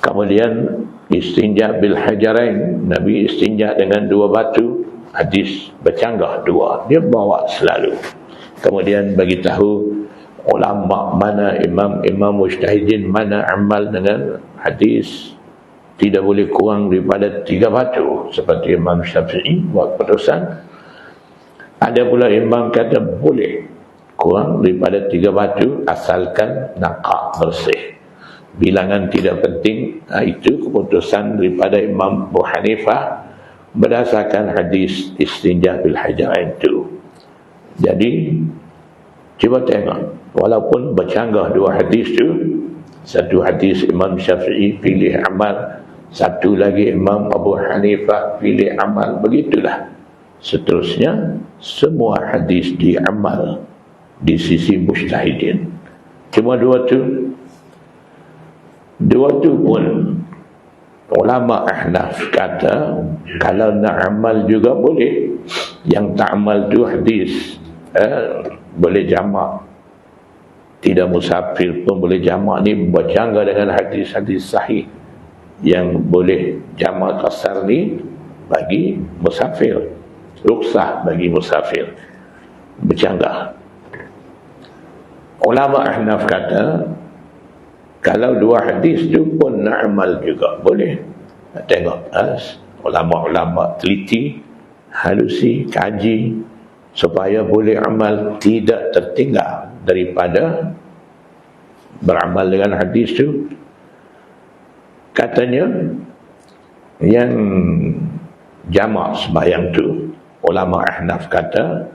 Kemudian istinja bil hajarain, Nabi istinja dengan 2 batu. Hadis bercanggah 2, dia bawa selalu. Kemudian bagi tahu ulama mana, imam mujtahidin mana amal dengan hadis tidak boleh kurang daripada 3 batu, seperti Imam Syafi'i buat keputusan. Ada pula imam kata boleh kurang daripada 3 batu asalkan naqa bersih. Bilangan tidak penting. Itu keputusan daripada Imam Abu Hanifah berdasarkan hadis istinja bil hajarain itu. Jadi cuba tengok, walaupun bercanggah 2 hadis tu, satu hadis Imam Syafi'i pilih amal, satu lagi Imam Abu Hanifah pilih amal, begitulah seterusnya. Semua hadis diamal di sisi mujtahidin. Cuma dua tu pun ulama Ahnaf kata kalau nak amal juga boleh. Yang tak amal tu hadis boleh jamak, tidak musafir pun boleh jamak. Ni bercanggah dengan hadis-hadis sahih yang boleh jamak qasar ni bagi musafir, rukhsah bagi musafir, bercanggah. Ulama Ahnaf kata kalau 2 hadis tu pun nak amal juga boleh. Tengok ulama-ulama teliti, halusi, kaji supaya boleh amal, tidak tertinggal daripada beramal dengan hadis tu. Katanya yang jamak sembahyang tu, ulama Ahnaf kata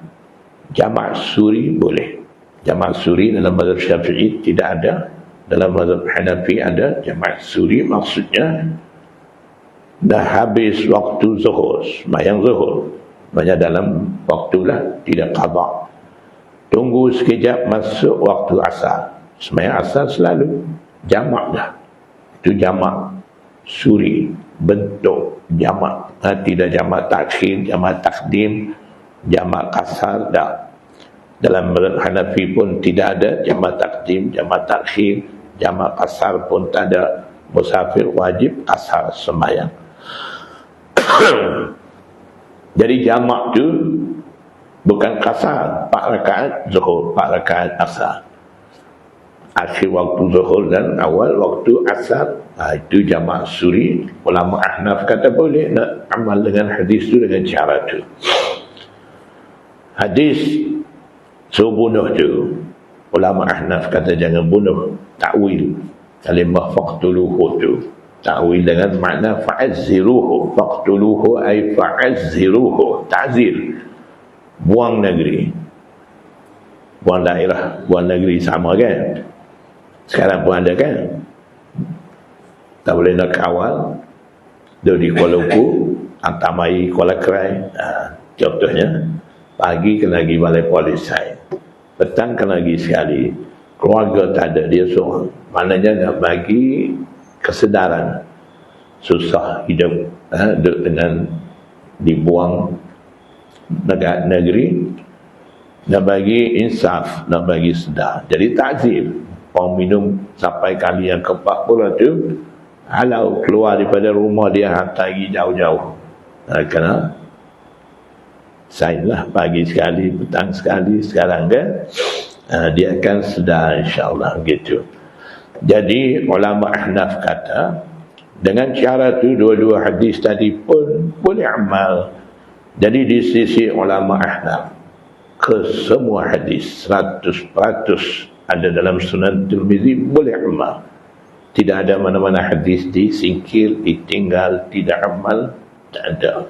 jamak suri boleh. Jamak suri dalam mazhab Syafi'i tidak ada, dalam mazhab Hanafi ada. Jamak suri maksudnya dah habis waktu zuhur, sembahyang zuhur, banyak dalam waktulah, tidak qada, tunggu sekejap masuk waktu asar, sembahyang asar selalu jamak dah. Itu jamak suri, bentuk jamak. Tidak jamak takhir, jamak takdim, jamak kasar, dah. Dalam mazhab Hanafi pun tidak ada jamak takdim, jamak takhir, jamak kasar pun tak ada. Musafir wajib kasar sembahyang. Jadi jamak tu bukan kasar, 4 rakaat zuhur, 4 rakaat asar, akhir waktu zuhur dan awal waktu asar. Itu jamak suri. Ulama Ahnaf kata boleh nak amal dengan hadis tu dengan cara tu. Hadis suruh bunuh tu, ulama Ahnaf kata jangan bunuh. Ta'wil kalimah faqtuluhu tu, ta'wil dengan makna fa'azziruhu. Faqtuluhu ay fa'azziruhu, ta'zir, buang negeri, buang daerah, buang negeri sama kan. Sekarang pun ada kan, tak boleh nak kawal. Dia di Kuala Lumpur, Antamai, Kuala Kerai, contohnya. Pagi kena pergi balai polis saya, petang kena pergi sekali. Keluarga tak ada, dia seorang. Maknanya nak bagi kesedaran, susah hidup, duduk dengan dibuang negeri, nak bagi insaf, nak bagi sedar. Jadi takzir. Orang minum sampai kali yang ke-40 tu, halau keluar daripada rumah dia, hantar pergi jauh-jauh. Kena sign lah, pagi sekali, petang sekali. Sekarang kan dia akan sedar insyaAllah gitu. Jadi ulama Ahnaf kata dengan cara tu dua-dua hadis tadi pun boleh amal. Jadi di sisi ulama Ahnaf, ke semua hadis 100% ada dalam Sunan Tirmizi boleh amal. Tidak ada mana-mana hadis disingkir, ditinggal, tidak amal, tak ada.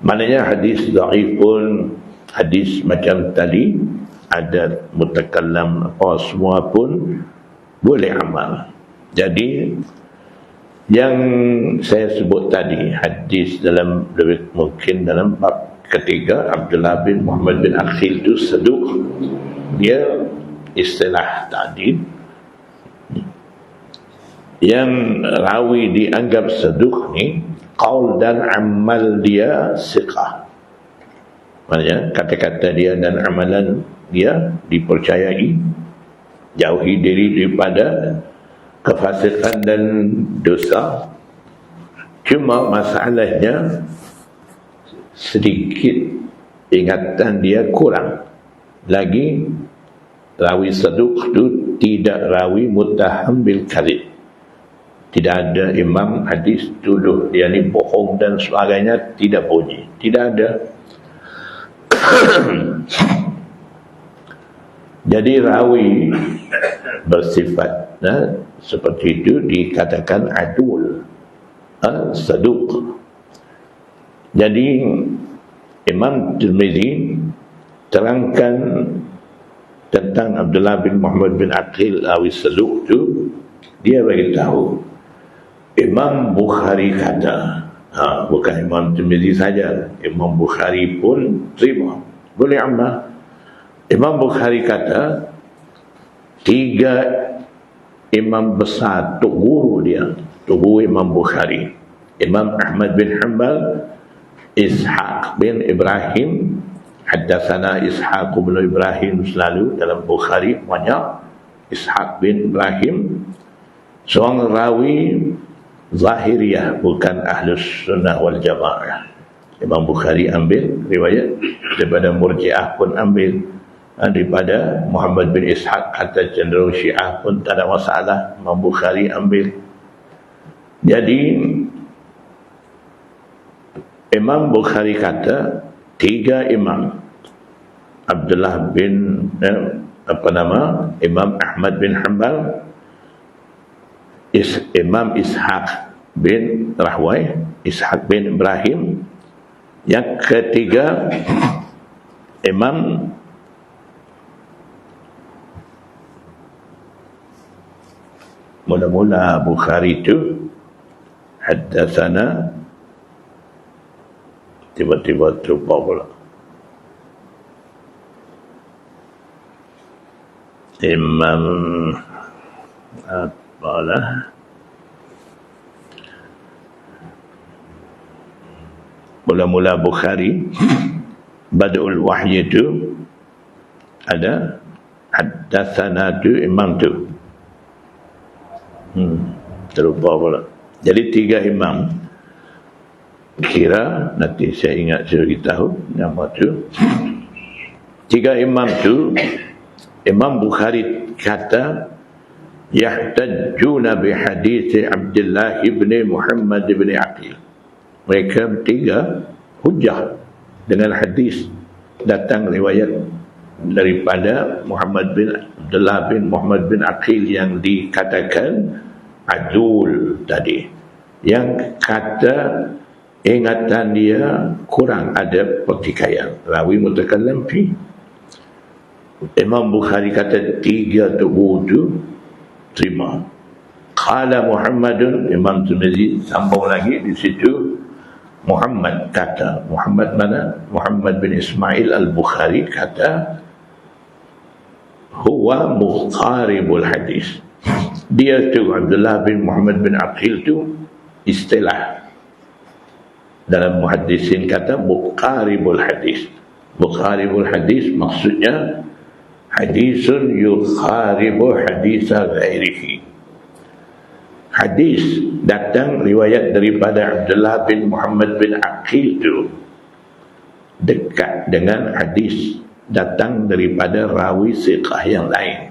Maknanya hadis dhaif pun, hadis macam tadi, ada mutakallam apa semua pun boleh amal. Jadi yang saya sebut tadi, hadis dalam lebih mungkin dalam bab ketiga, Abdullah bin Muhammad bin Akhil itu saduq, dia istilah ta'dil. yang rawi dianggap saduq ni qaul dan amal dia siqah. Maksudnya kata-kata dia dan amalan dia dipercayai, jauhi diri daripada kefasikan dan dosa. Cuma masalahnya sedikit ingatan dia kurang. Lagi rawi saduq tu tidak rawi muttaham bil kadhib. Tidak ada imam hadis tuduh dia ni bohong dan sebagainya, tidak bunyi, tidak ada. Jadi rawi bersifat seperti itu dikatakan adul, saduq. Jadi Imam Tirmizi terangkan tentang Abdullah bin Muhammad bin Aqil rawi saduq tu, dia beritahu Imam Bukhari kata, bukan Imam Tirmizi saja, Imam Bukhari pun terima, boleh amal. Imam Bukhari kata 3 imam besar tok guru dia, tok guru Imam Bukhari, Imam Ahmad bin Hanbal, Ishaq bin Ibrahim. Haddatsana Ishaq bin Ibrahim selalu dalam Bukhari banyak. Ishaq bin Ibrahim seorang rawi Zahiriyah, bukan Ahlus Sunnah wal Jamaah. Imam Bukhari ambil riwayat daripada Murji'ah pun ambil, daripada Muhammad bin Ishaq kata cenderung Syiah pun tak ada masalah, Imam Bukhari ambil. Jadi Imam Bukhari kata 3 imam, Abdullah bin Imam Ahmad bin Hanbal, Imam Ishaq bin Rahway, Ishaq bin Ibrahim. Yang ketiga Imam mula-mula Bukhari itu haddatsana, tiba-tiba terlupa pula. Imam apalah, mula-mula Bukhari Badul Wahyi itu ada haddatsana tu imam tu, terlupa pula. Jadi 3 imam, kira nanti saya ingat saya beritahu nama tu. 3 imam tu Imam Bukhari kata yahtajjuna bi hadits Abdullah bin Muhammad bin Aqil. Mereka bertiga hujah dengan hadis datang riwayat daripada Abdullah bin Muhammad bin Aqil yang dikatakan adul tadi, yang kata ingatan dia kurang, ada pertikaian, rawi mutakallim fi. Imam Bukhari kata 3 tubuh tu terima. Qala Muhammadun, Imam Tirmizi sambung lagi di situ, Muhammad kata, Muhammad mana? Muhammad bin Ismail al-Bukhari kata huwa muqaribul hadis. Dia tu Abdullah bin Muhammad bin Aqil tu istilah dalam muhaddisin kata muqaribul hadis. Muqaribul hadis maksudnya hadisun yuqaribu hadisa ghairihi. Hadis datang riwayat daripada Abdullah bin Muhammad bin Aqil itu dekat dengan hadis datang daripada rawi siqah yang lain.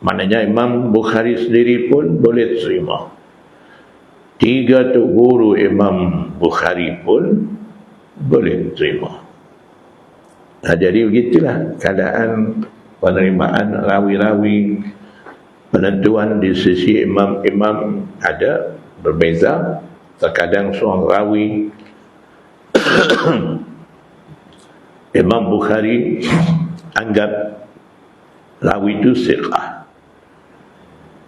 Maknanya Imam Bukhari sendiri pun boleh terima. 3 tu guru Imam Bukhari pun boleh terima. Jadi begitulah keadaan penerimaan rawi-rawi. Penentuan di sisi imam-imam ada berbeza. Terkadang seorang rawi Imam Bukhari anggap rawi itu siqah.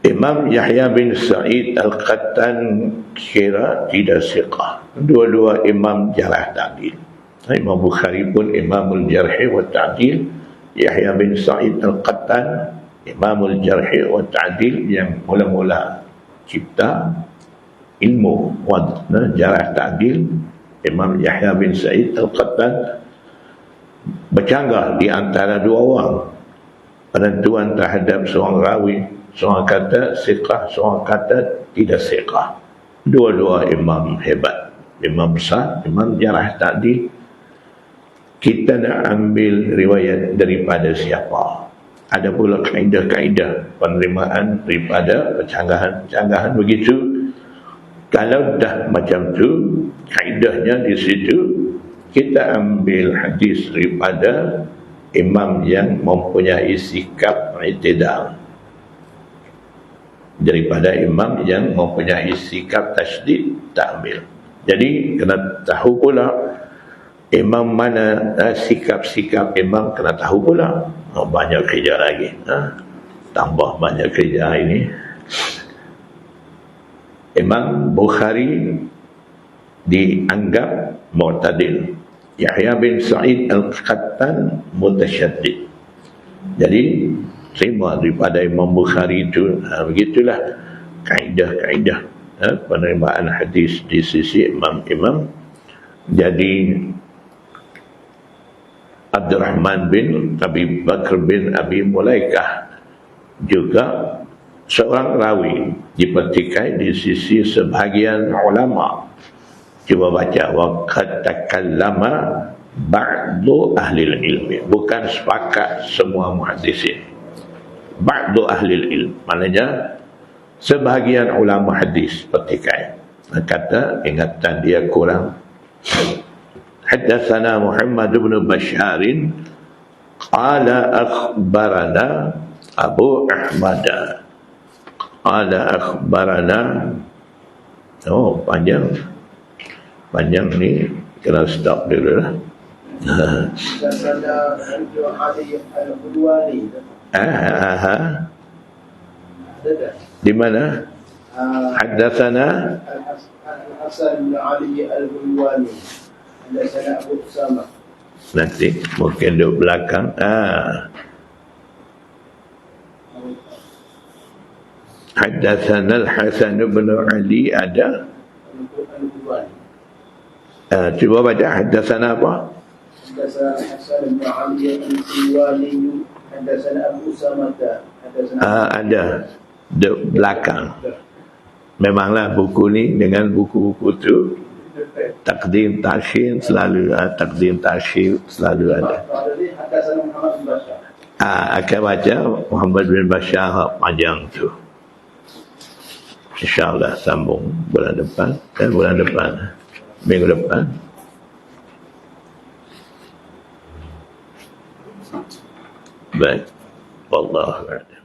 Imam Yahya bin Sa'id Al-Qattan kira tidak siqah. Dua-dua imam jarah ta'dil. Imam Bukhari pun Imamul Jarh wa Ta'dil. Yahya bin Sa'id Al-Qattan Imamul Jarh wa Ta'dil yang mula-mula cipta ilmu jarah ta'dil, Imam Yahya bin Sa'id Al-Qattan bercanggah di antara dua orang penentuan terhadap seorang rawi. Seorang kata siqah, seorang kata tidak siqah. Dua-dua imam hebat, imam besar, imam jarah ta'dil. Kita nak ambil riwayat daripada siapa? Ada pula kaedah-kaedah penerimaan daripada pencanggahan-pencanggahan begitu. Kalau dah macam tu, kaedahnya di situ, kita ambil hadis daripada imam yang mempunyai sikap i'tidal, daripada imam yang mempunyai sikap tasydid, tak ambil. Jadi kena tahu pula imam mana, sikap-sikap imam kena tahu pula. Banyak kerja lagi, tambah banyak kerja ini. Imam Bukhari dianggap mu'tadil, Yahya bin Sa'id Al-Qattan mutasyaddid. Jadi terima daripada Imam Bukhari itu. Begitulah kaedah-kaedah penerimaan hadis di sisi imam-imam. Jadi Abdurrahman bin Abi Bakr bin Abi Mulaikah juga seorang rawi dipertikai di sisi sebahagian ulama. Cuba baca, wa qad takallama ba'du ahli ilmi, bukan sepakat semua muhaddisin. Ba'du ahli ilm maknanya sebahagian ulama hadis pertikai, kata ingatan dia kurang. Haddatsana Muhammad bin Bashar qala akhbarana Abu Ahmad qala akhbarana, panjang ni, kena stop dulu lah. Di mana? Haddatsana Al-Hasan bin Ali Al-Hulwani, haddatsana Abu Usama. Nanti mungkin di belakang. Haddatsana Al-Hasan bin Ali ada. Cuba baca haddatsana apa? Haddatsana Al-Hasan bin Ali Al-Hulwani, haddatsana Abu Usama. Ada di belakang. Memanglah buku ni dengan buku-buku tu takdim ta'khir selalu ada. Akan baca Muhammad bin Bashar panjang tu. InsyaAllah sambung bulan depan, minggu depan. Baik, wallahu a'lam.